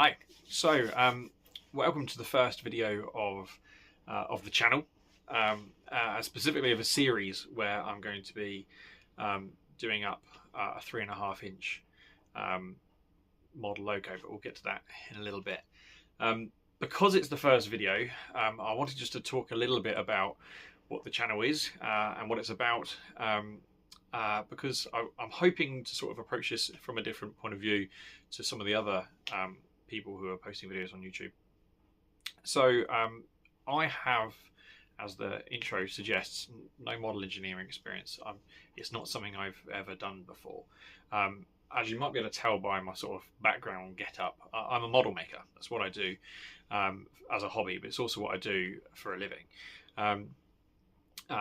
Hi. So, welcome to the first video of the channel, specifically of a series where I'm going to be doing up a 3.5-inch model loco, but we'll get to that in a little bit. Because it's the first video, I wanted just to talk a little bit about what the channel is and what it's about. Because I'm hoping to sort of approach this from a different point of view to some of the other people who are posting videos on YouTube. So I have, as the intro suggests, no model engineering experience. It's not something I've ever done before. As you might be able to tell by my sort of background and get-up, I'm a model maker. That's what I do as a hobby, but it's also what I do for a living,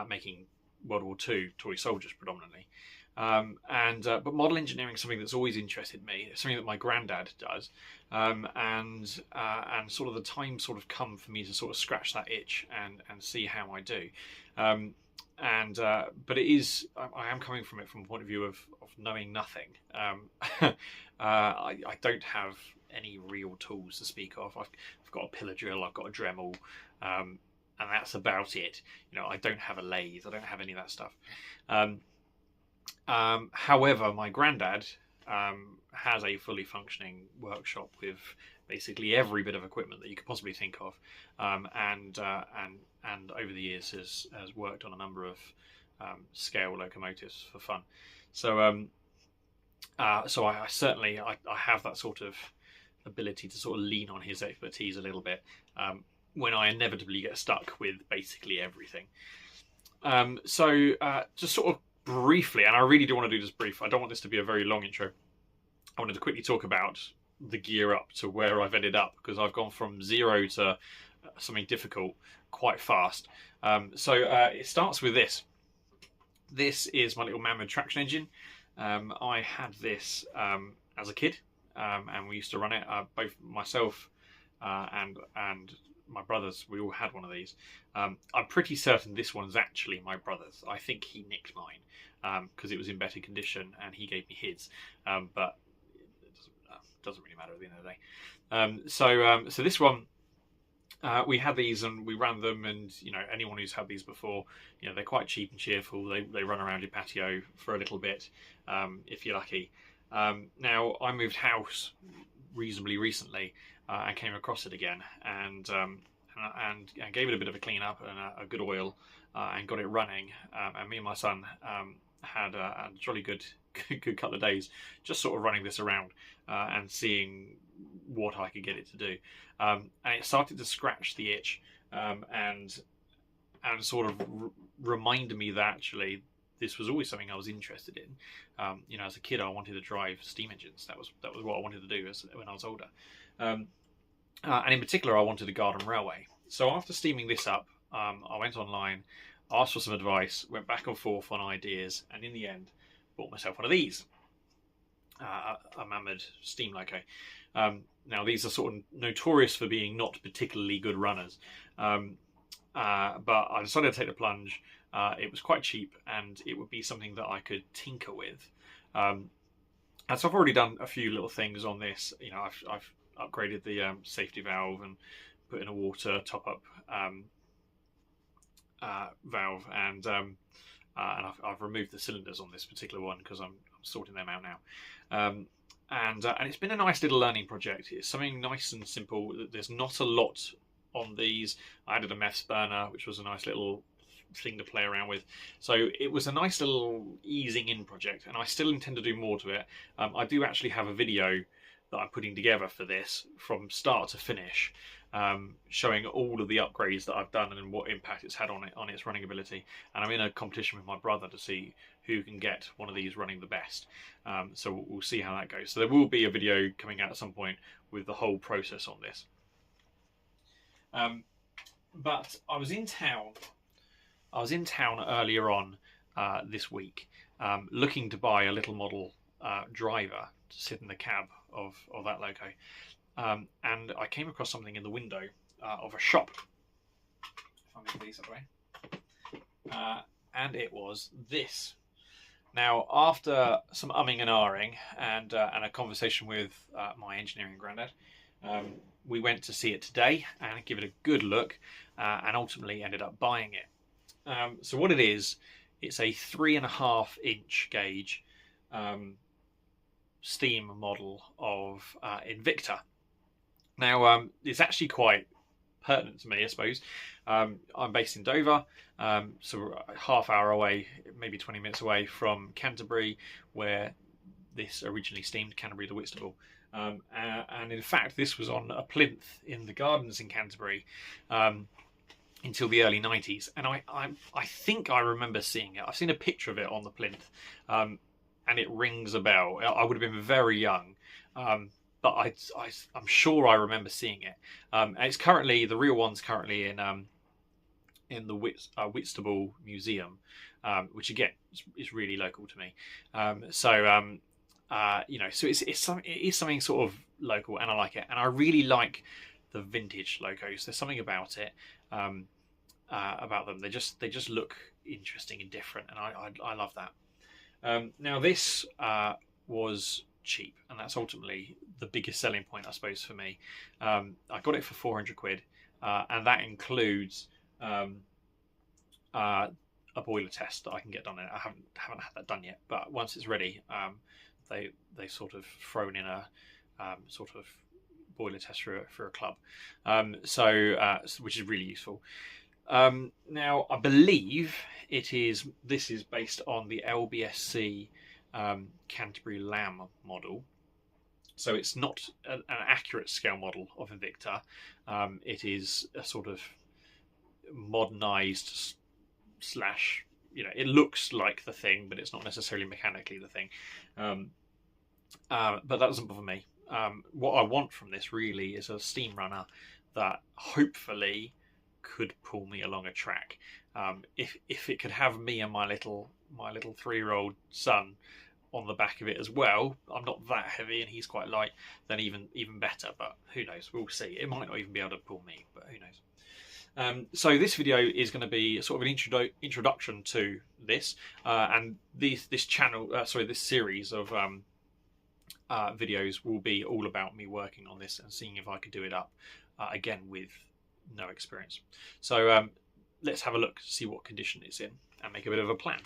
making World War II toy soldiers predominantly. But model engineering is something that's always interested me. It's something that my granddad does, and sort of the time sort of come for me to sort of scratch that itch and see how I do. But it is, I am coming from it from a point of view of knowing nothing. I don't have any real tools to speak of. I've got a pillar drill, I've got a Dremel, and that's about it. You know, I don't have a lathe, I don't have any of that stuff. However, my granddad has a fully functioning workshop with basically every bit of equipment that you could possibly think of, and over the years has worked on a number of scale locomotives for fun. So so I certainly have that sort of ability to sort of lean on his expertise a little bit when I inevitably get stuck with basically everything. So just sort of briefly, and I really do want to do this brief, I don't want this to be a very long intro. I wanted to quickly talk about the gear up to where I've ended up, because I've gone from zero to something difficult quite fast. So it starts with this. This is my little Mammoth traction engine. I had this as a kid, and we used to run it, both myself and my brothers. We all had one of these. I'm pretty certain this one's actually my brother's. I think he nicked mine because it was in better condition and he gave me his, but it doesn't really matter at the end of the day. So this one, we had these and we ran them, and you know, anyone who's had these before, you know, they're quite cheap and cheerful. They run around your patio for a little bit if you're lucky. Now I moved house reasonably recently and came across it again, and gave it a bit of a clean up and a good oil, and got it running. And me and my son had a jolly good couple of days just sort of running this around and seeing what I could get it to do. And it started to scratch the itch and sort of remind me that actually this was always something I was interested in. You know, as a kid, I wanted to drive steam engines. That was what I wanted to do when I was older. And in particular, I wanted a garden railway. So after steaming this up, I went online, asked for some advice, went back and forth on ideas, and in the end, bought myself one of these, a Mammoth steam loco. Now, these are sort of notorious for being not particularly good runners, but I decided to take the plunge. It was quite cheap, and it would be something that I could tinker with. And so I've already done a few little things on this. You know, I've upgraded the safety valve and put in a water top-up valve, and I've removed the cylinders on this particular one because I'm sorting them out now. And it's been a nice little learning project. It's something nice and simple. There's not a lot on these. I added a meths burner, which was a nice little thing to play around with. So it was a nice little easing in project, and I still intend to do more to it. I do actually have a video that I'm putting together for this from start to finish, showing all of the upgrades that I've done and what impact it's had on its running ability. And I'm in a competition with my brother to see who can get one of these running the best. So we'll see how that goes. So there will be a video coming out at some point with the whole process on this. But I was in town earlier on this week, looking to buy a little model driver to sit in the cab of that loco, and I came across something in the window of a shop. If I move these that way, and it was this. Now, after some umming and ahhing and a conversation with my engineering granddad, We went to see it today and give it a good look, and ultimately ended up buying it. So what it is, it's a 3.5-inch gauge steam model of Invicta. Now, it's actually quite pertinent to me, I suppose. I'm based in Dover, so we're a half-hour away, maybe 20 minutes away from Canterbury, where this originally steamed, Canterbury the Whitstable. And in fact, this was on a plinth in the gardens in Canterbury until the early 90s. And I think I remember seeing it. I've seen a picture of it on the plinth, and it rings a bell. I would have been very young, but I'm sure I remember seeing it. And it's currently, the real one's currently in the Whitstable Museum, which again is really local to me. So it is something sort of local, and I like it. And I really like the vintage locos. There's something about it, about them. They just look interesting and different, and I love that. Now this was cheap, and that's ultimately the biggest selling point, I suppose, for me. I got it for 400 quid, and that includes a boiler test that I can get done. I haven't had that done yet, but once it's ready, they sort of thrown in a sort of boiler test for a club, which is really useful. Now I believe this is based on the LBSC Canterbury Lamb model, so it's not an accurate scale model of Invicta. It is a sort of modernized slash, it looks like the thing, but it's not necessarily mechanically the thing. But that doesn't bother me. What I want from this really is a steam runner that hopefully could pull me along a track. If it could have me and my little 3-year-old son on the back of it as well, I'm not that heavy and he's quite light, then even better. But who knows? We'll see. It might not even be able to pull me, but who knows? So this video is going to be sort of an introduction to this, and this series of videos will be all about me working on this and seeing if I could do it up again with no experience. So let's have a look, see what condition it's in, and make a bit of a plan.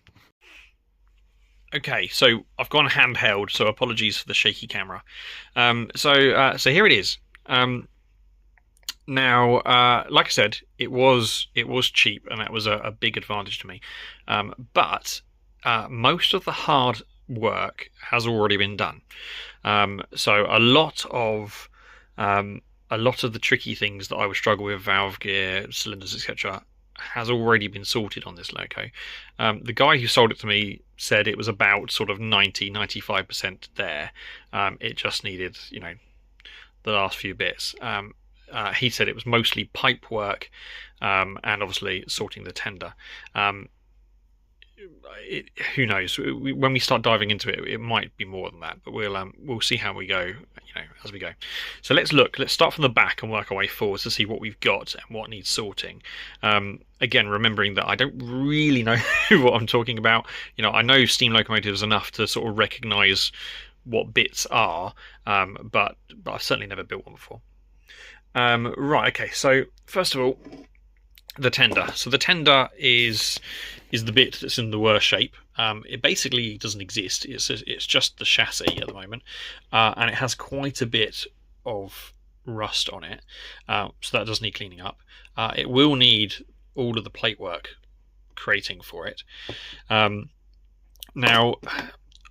Okay, so I've gone handheld, so apologies for the shaky camera. So here it is. Now, like I said, it was cheap, and that was a big advantage to me. But most of the hard work has already been done. So a lot of the tricky things that I would struggle with, valve gear, cylinders, etc., has already been sorted on this loco. The guy who sold it to me said it was about sort of 95% there. It just needed, the last few bits. He said it was mostly pipe work, and obviously sorting the tender. Who knows? When we start diving into it, it might be more than that, but we'll see how we go, as we go. So let's start from the back and work our way forwards to see what we've got and what needs sorting. Again, remembering that I don't really know what I'm talking about. I know steam locomotives enough to sort of recognise what bits are, but I've certainly never built one before. Right, okay, so first of all, the tender. So the tender is the bit that's in the worst shape. It basically doesn't exist. It's just the chassis at the moment, and it has quite a bit of rust on it, so that does need cleaning up. It will need all of the plate work creating for it. Now,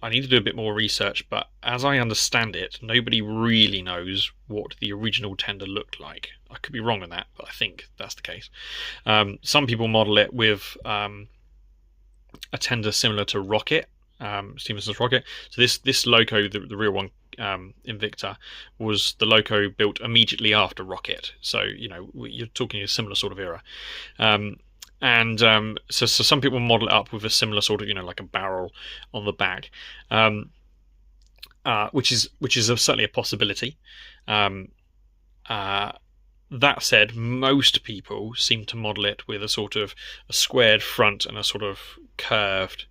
I need to do a bit more research, but as I understand it, nobody really knows what the original tender looked like. I could be wrong on that, but I think that's the case. Some people model it with a tender similar to Rocket, Stephenson's Rocket. So this loco, the real one, Invicta, was the loco built immediately after Rocket. So you're talking a similar sort of era. So some people model it up with a similar sort of, like a barrel on the back, which is certainly a possibility. That said, most people seem to model it with a sort of a squared front and a sort of curved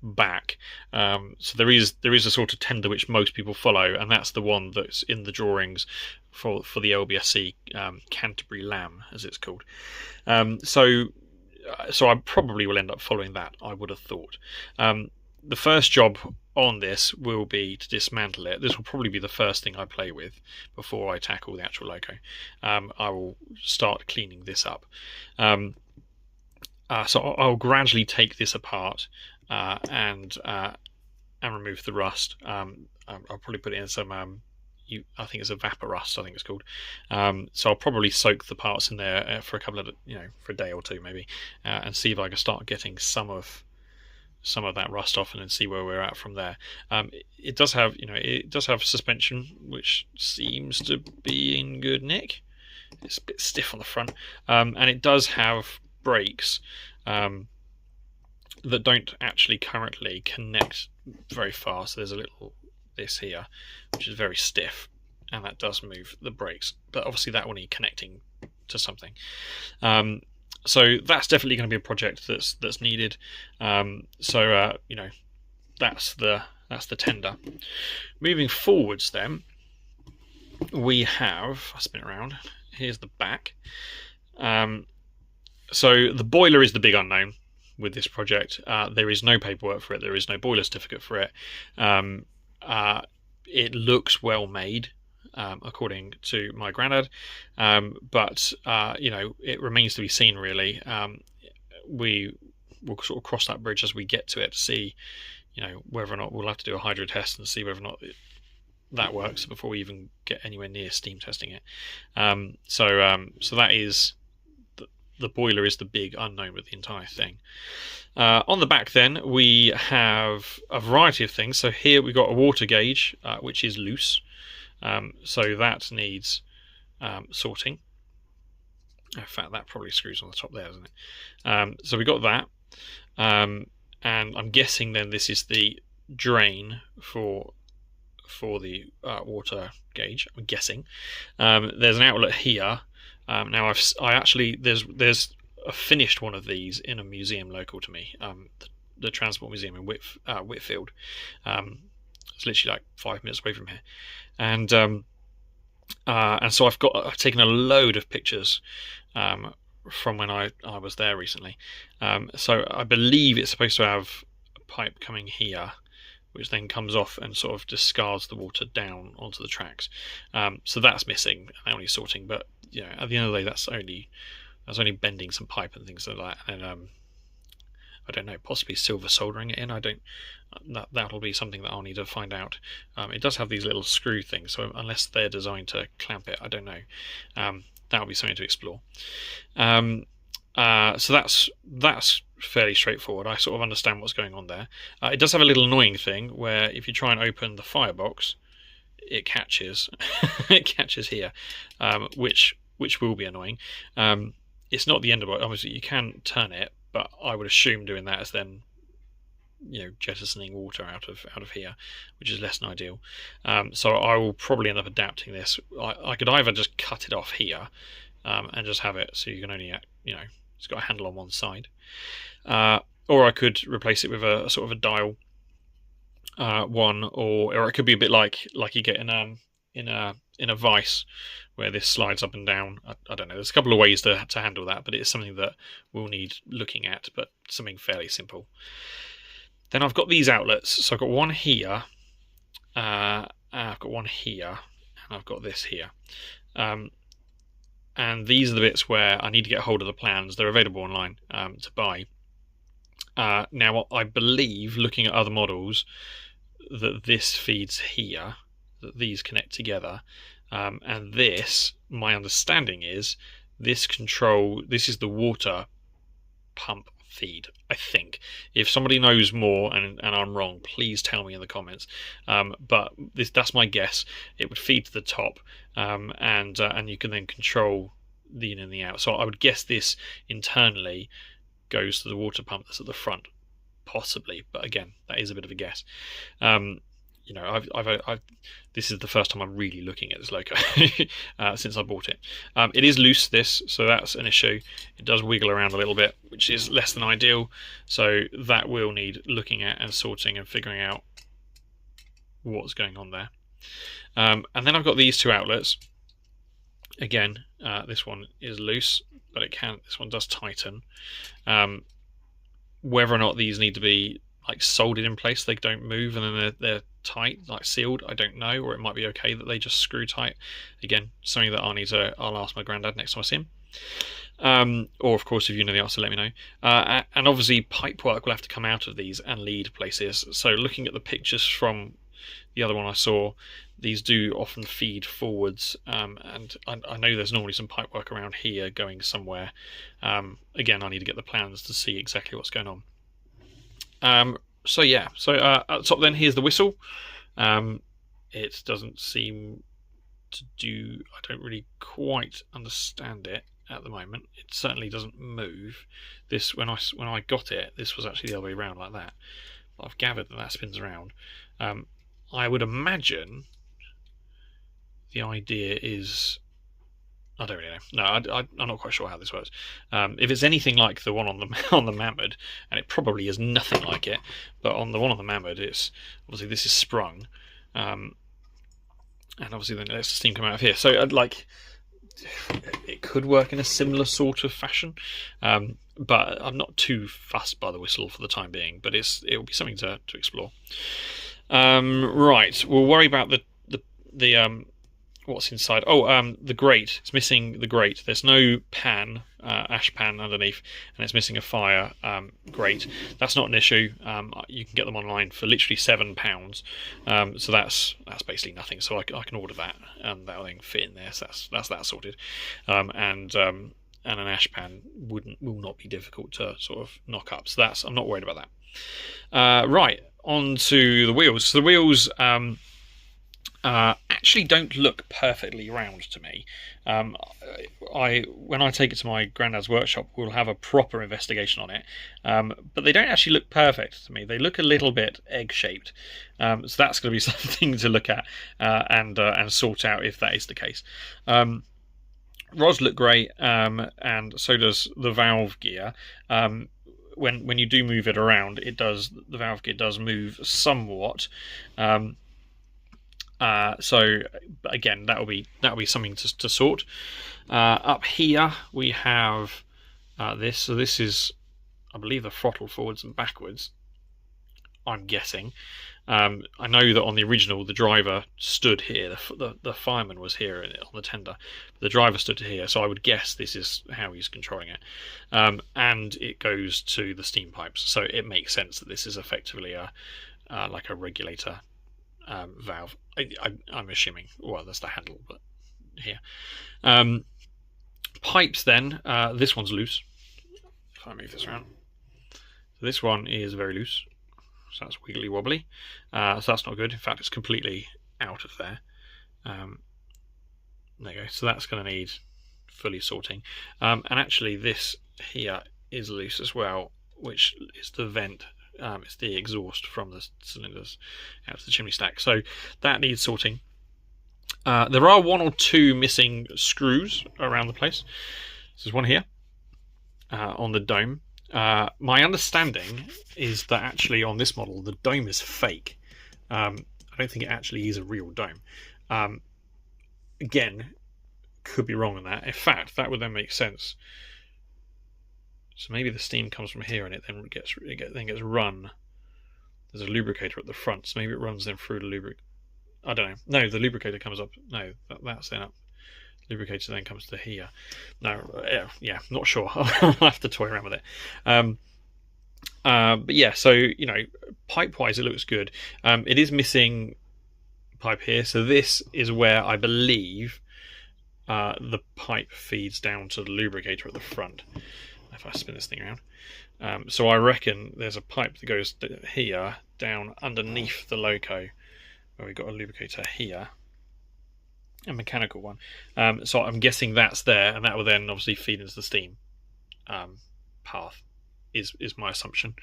back. So there is a sort of tender which most people follow, and that's the one that's in the drawings for the LBSC Canterbury Lamb, as it's called. So I probably will end up following that, I would have thought. The first job on this will be to dismantle it. This will probably be the first thing I play with before I tackle the actual loco. I will start cleaning this up. So I'll gradually take this apart and remove the rust. I'll probably put it in some I think it's a vapor rust, I think it's called. So I'll probably soak the parts in there for a couple of, for a day or two maybe, and see if I can start getting some of that rust off, and then see where we're at from there. It does have, suspension which seems to be in good nick. It's a bit stiff on the front, and it does have brakes that don't actually currently connect very far. So there's a little this here which is very stiff, and that does move the brakes, but obviously that will need connecting to something. So that's definitely going to be a project that's needed. That's the tender. Moving forwards then, we have, I spin it around, here's the back. So the boiler is the big unknown with this project. There is no paperwork for it, there is no boiler certificate for it. It looks well made, according to my granddad, but it remains to be seen really. We will sort of cross that bridge as we get to it to see whether or not we'll have to do a hydro test and see whether or not that works before we even get anywhere near steam testing it. So that is the boiler is the big unknown with the entire thing. On the back then we have a variety of things. So here we've got a water gauge which is loose, so that needs sorting. In fact, that probably screws on the top there, doesn't it? So we got that, and I'm guessing then this is the drain for the water gauge. I'm guessing. There's an outlet here. Now there's a finished one of these in a museum local to me, the Transport Museum in Whitfield. It's literally like 5 minutes away from here, and so I've taken a load of pictures from when I was there recently. So I believe it's supposed to have a pipe coming here, which then comes off and sort of discards the water down onto the tracks. So that's missing, and only sorting. But at the end of the day, that's only bending some pipe and things like that. And I don't know, possibly silver soldering it in. That'll be something that I'll need to find out. It does have these little screw things, so unless they're designed to clamp it, I don't know. That'll be something to explore. So that's fairly straightforward. I sort of understand what's going on there. It does have a little annoying thing where if you try and open the firebox, it catches it catches here, which will be annoying. It's not the end of it. Obviously you can turn it, but I would assume doing that is then jettisoning water out of here, which is less than ideal. So I will probably end up adapting this. I could either just cut it off here and just have it so you can only it's got a handle on one side, or I could replace it with a sort of a dial one, or it could be a bit like you get in a vice where this slides up and down. I don't know, there's a couple of ways to handle that, but it's something that we'll need looking at, but something fairly simple. Then I've got these outlets. So I've got one here, I've got one here, and I've got this here. And these are the bits where I need to get hold of the plans. They're available online to buy. Now, I believe, looking at other models, that this feeds here, that these connect together. And this, my understanding is, this is the water pump feed, I think. If somebody knows more and I'm wrong, please tell me in the comments. But that's my guess. It would feed to the top, and you can then control the in and the out. So I would guess this internally goes to the water pump that's at the front, possibly. But again, that is a bit of a guess. you know, this is the first time I'm really looking at this loco since I bought it. It is loose, this, so that's an issue. It does wiggle around a little bit, which is less than ideal. So that will need looking at and sorting and figuring out what's going on there. And then I've got these two outlets. Again, this one is loose, but this one does tighten. Whether or not these need to be like soldered in place, they don't move, and then they're tight, like sealed, I don't know. Or it might be okay that they just screw tight. Again, something that I'll ask my granddad next time I see him. Or of course, if you know the answer, let me know. And obviously pipe work will have to come out of these and lead places. So looking at the pictures from the other one I saw, these do often feed forwards, and I know there's normally some pipe work around here going somewhere. Again, I need to get the plans to see exactly what's going on. So yeah, so at the top then, here's the whistle. It doesn't seem to do, I don't really quite understand it at the moment. It certainly doesn't move. This, when I got it, this was actually the other way around like that. But I've gathered that spins around. I would imagine the idea is, I don't really know. No, I'm not quite sure how this works. If it's anything like the one on the Mammoth, and it probably is nothing like it, but on the one on the Mammoth, it's obviously this is sprung, and obviously then it lets the steam come out of here. So like, it could work in a similar sort of fashion, but I'm not too fussed by the whistle for the time being. But it'll be something to explore. Right, we'll worry about the what's inside. Oh, the grate. It's missing the grate. There's no pan, ash pan underneath, and it's missing a fire grate. That's not an issue. You can get them online for literally £7. So that's basically nothing. So I can order that, and that'll then fit in there. So that's that sorted. And an ash pan will not be difficult to sort of knock up. So I'm not worried about that. Right, on to the wheels. So the wheels actually don't look perfectly round to me. When I take it to my granddad's workshop, we'll have a proper investigation on it. But they don't actually look perfect to me. They look a little bit egg-shaped. So that's going to be something to look at and sort out if that is the case. Rods look great, and so does the valve gear. When you do move it around, the valve gear does move somewhat. So again, that'll be something to sort. Up here we have this. So this is, I believe, the throttle forwards and backwards, I'm guessing. I know that on the original the driver stood here. The fireman was here on the tender. The driver stood here, so I would guess this is how he's controlling it. And it goes to the steam pipes, so it makes sense that this is effectively like a regulator valve. I'm assuming. Well, that's the handle, but here. Pipes then. This one's loose. If I move this around, so this one is very loose. So that's wiggly wobbly. So that's not good. In fact, it's completely out of there. There you go. So that's going to need fully sorting. And actually, this here is loose as well, which is the vent. It's the exhaust from the cylinders out to the chimney stack. So that needs sorting. There are one or two missing screws around the place. So there's one here on the dome. My understanding is that actually on this model the dome is fake. I don't think it actually is a real dome. Again, could be wrong on that. In fact, that would then make sense. So maybe the steam comes from here and it then gets run. There's a lubricator at the front, so maybe it runs then through the lubricator. I don't know. No, the lubricator comes up. No, that's then up. Lubricator then comes to here. No, yeah, not sure. I'll have to toy around with it. But yeah, so you know, pipe-wise, it looks good. It is missing pipe here, so this is where I believe the pipe feeds down to the lubricator at the front. If I spin this thing around, so I reckon there's a pipe that goes here down underneath the loco, where we've got a lubricator here. A mechanical one, so I'm guessing that's there, and that will then obviously feed into the steam path. Is my assumption.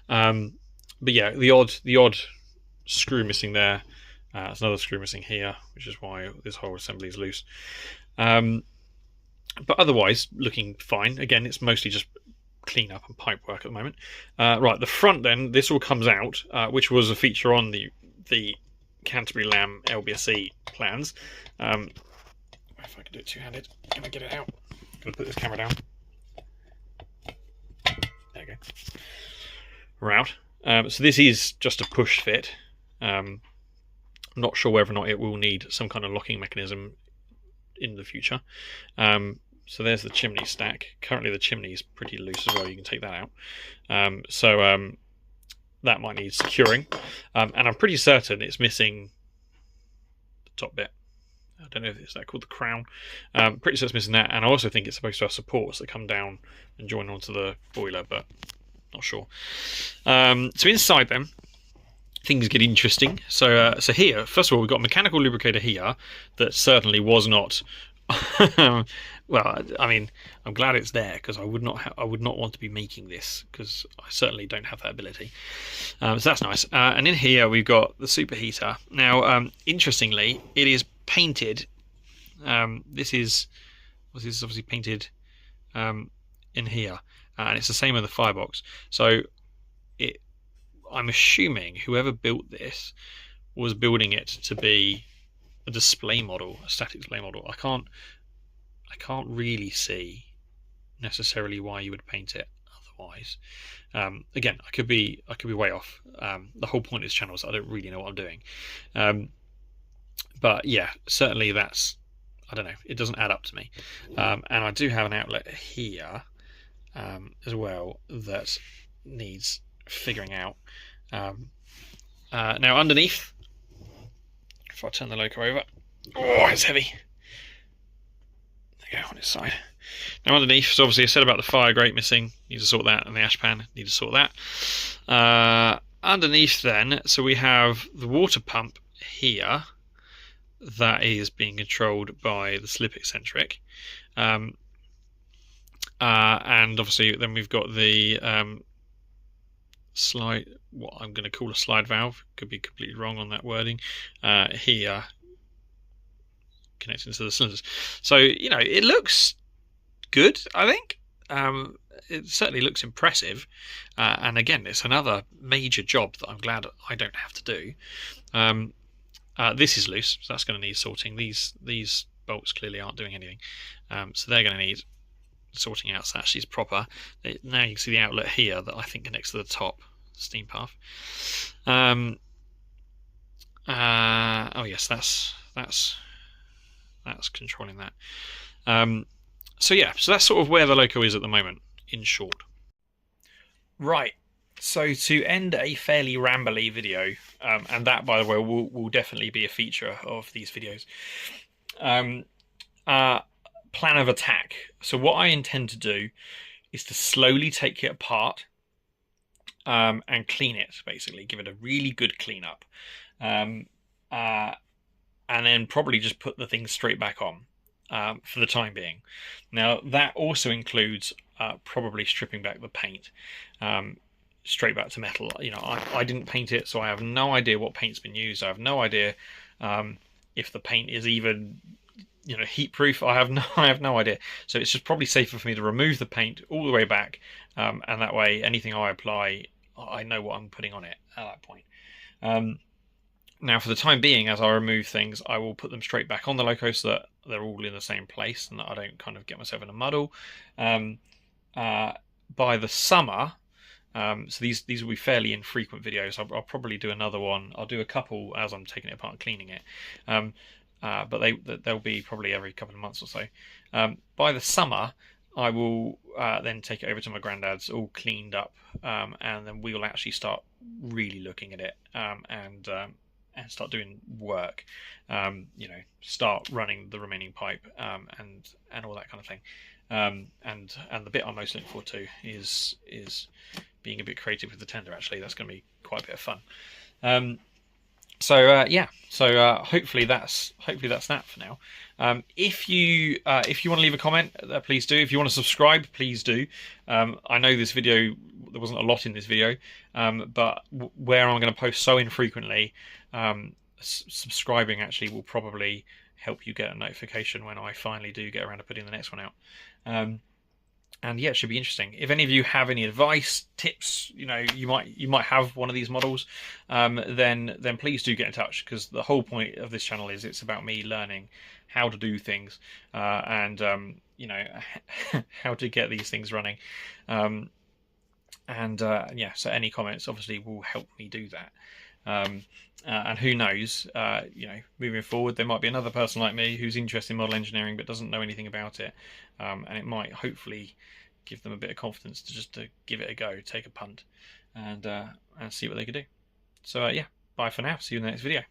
But yeah, the odd screw missing there. There's another screw missing here, which is why this whole assembly is loose. But otherwise, looking fine. Again, it's mostly just clean up and pipe work at the moment. Right, the front then, this all comes out, which was a feature on the Canterbury Lamb LBSC plans. If I can do it two-handed, can I get it out? I'm going to put this camera down. There we go. We're out. So this is just a push fit. I'm not sure whether or not it will need some kind of locking mechanism in the future. So there's the chimney stack. Currently the chimney is pretty loose as well, you can take that out. So that might need securing. And I'm pretty certain it's missing the top bit. I don't know if it's that called the crown. Pretty sure it's missing that, and I also think it's supposed to have supports that come down and join onto the boiler, but not sure. So inside them, things get interesting. So here, first of all, we've got a mechanical lubricator here that certainly was not. Well, I mean, I'm glad it's there because I would not want to be making this because I certainly don't have that ability. So that's nice. And in here we've got the superheater. Now, interestingly, it is painted. This is obviously painted in here, and it's the same with the firebox. So I'm assuming whoever built this was building it to be a display model, a static display model. I can't really see necessarily why you would paint it otherwise. Again, I could be way off. The whole point of this channel is I don't really know what I'm doing. But yeah, certainly that's, I don't know, it doesn't add up to me. And I do have an outlet here as well that needs figuring out. Now underneath, if I turn the loco over, oh, it's heavy. There you go, on its side. Now underneath, so obviously I said about the fire grate missing, need to sort that, and the ash pan, need to sort that. Underneath then, so we have the water pump here, that is being controlled by the slip eccentric. And obviously then we've got the slide, what I'm going to call a slide valve, could be completely wrong on that wording, here connecting to the cylinders. So, you know, it looks good, I think. It certainly looks impressive, and again, it's another major job that I'm glad I don't have to do. This is loose, so that's going to need sorting. These bolts clearly aren't doing anything, so they're going to need sorting out. So actually it's proper. Now you can see the outlet here that I think connects to the top steam path. Oh yes, that's controlling that. So yeah, so that's sort of where the loco is at the moment, in short. Right. So to end a fairly rambly video, and that, by the way, will definitely be a feature of these videos. Plan of attack. So what I intend to do is to slowly take it apart and clean it, basically. Give it a really good clean up. And then probably just put the things straight back on for the time being. Now, that also includes probably stripping back the paint. Straight back to metal. You know, I didn't paint it, so I have no idea what paint's been used. I have no idea if the paint is even, you know, heat proof. I have no idea. So it's just probably safer for me to remove the paint all the way back, and that way anything I apply, I know what I'm putting on it at that point. Now, for the time being, as I remove things, I will put them straight back on the loco so that they're all in the same place and that I don't kind of get myself in a muddle. By the summer. So these will be fairly infrequent videos. I'll probably do another one. I'll do a couple as I'm taking it apart and cleaning it, but they'll be probably every couple of months or so. By the summer, I will then take it over to my granddad's, all cleaned up, and then we will actually start really looking at it and start doing work. You know, start running the remaining pipe and all that kind of thing. And the bit I'm most looking forward to is being a bit creative with the tender. Actually, that's going to be quite a bit of fun. So yeah, so hopefully that's that for now. If you want to leave a comment, please do. If you want to subscribe, please do. I know this video, there wasn't a lot in this video, but where I'm going to post so infrequently, subscribing actually will probably help you get a notification when I finally do get around to putting the next one out. And yeah, it should be interesting. If any of you have any advice, tips, you might have one of these models, then please do get in touch, because the whole point of this channel is it's about me learning how to do things, and how to get these things running. Yeah, so any comments obviously will help me do that. And who knows, moving forward, there might be another person like me who's interested in model engineering but doesn't know anything about it, and it might hopefully give them a bit of confidence to give it a go, take a punt, and see what they can do. So yeah, bye for now. See you in the next video.